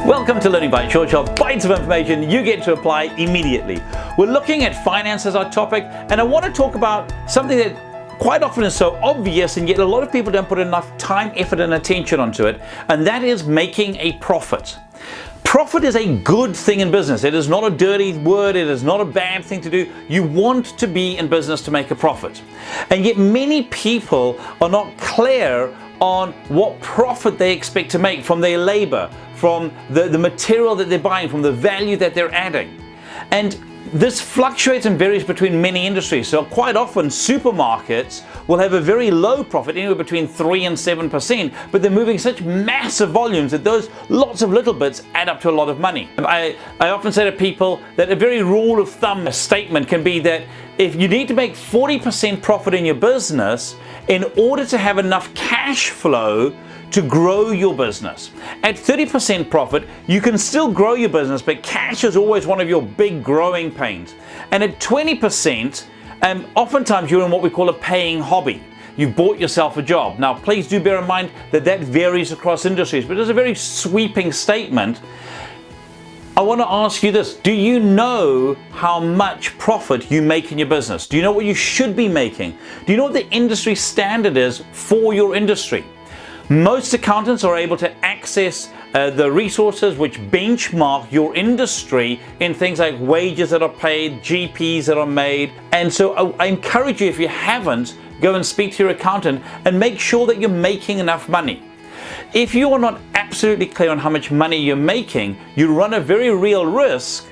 Welcome to Learning Bites, short bites of information you get to apply immediately. We're looking at finance as our topic, and I want to talk about something that quite often is so obvious, and yet a lot of people don't put enough time, effort, and attention onto it, and that is making a profit. Profit is a good thing in business. It is not a dirty word. It is not a bad thing to do. You want to be in business to make a profit. And yet many people are not clear on what profit they expect to make from their labor, from the material that they're buying, from the value that they're adding. And this fluctuates and varies between many industries. So quite often supermarkets will have a very low profit, anywhere between 3 and 7%, but they're moving such massive volumes that those lots of little bits add up to a lot of money. I often say to people that a very rule of thumb statement can be that if you need to make 40% profit in your business in order to have enough cash flow to grow your business. At 30% profit, you can still grow your business, but cash is always one of your big growing pains. And at 20%, oftentimes you're in what we call a paying hobby. You've bought yourself a job. Now, please do bear in mind that that varies across industries, but it's a very sweeping statement. I want to ask you this. Do you know how much profit you make in your business? Do you know what you should be making? Do you know what the industry standard is for your industry? Most accountants are able to access the resources which benchmark your industry in things like wages that are paid, GPs that are made. And so I encourage you, if you haven't, go and speak to your accountant and make sure that you're making enough money. If you are not absolutely clear on how much money you're making, you run a very real risk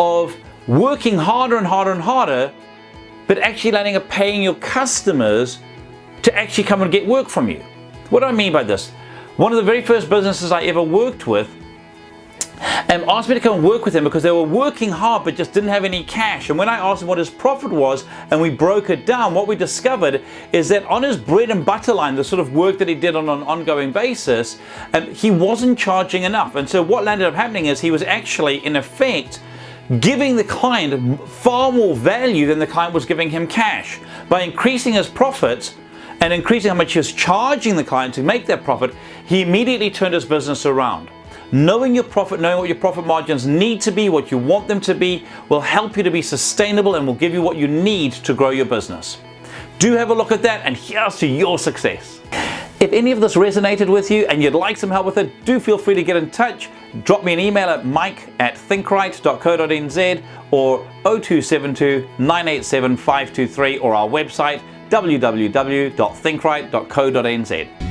of working harder and harder and harder, but actually landing up paying your customers to actually come and get work from you. What do I mean by this? One of the very first businesses I ever worked with asked me to come and work with him because they were working hard but just didn't have any cash. And when I asked him what his profit was and we broke it down, what we discovered is that on his bread and butter line, the sort of work that he did on an ongoing basis, he wasn't charging enough. And so what ended up happening is he was actually, in effect, giving the client far more value than the client was giving him cash. By increasing his profits and increasing how much he was charging the client to make that profit, he immediately turned his business around. Knowing your profit, knowing what your profit margins need to be, what you want them to be, will help you to be sustainable and will give you what you need to grow your business. Do have a look at that, and here's to your success. If any of this resonated with you and you'd like some help with it, do feel free to get in touch. Drop me an email at mike@thinkright.co.nz or 0272 987 523 or our website www.thinkright.co.nz.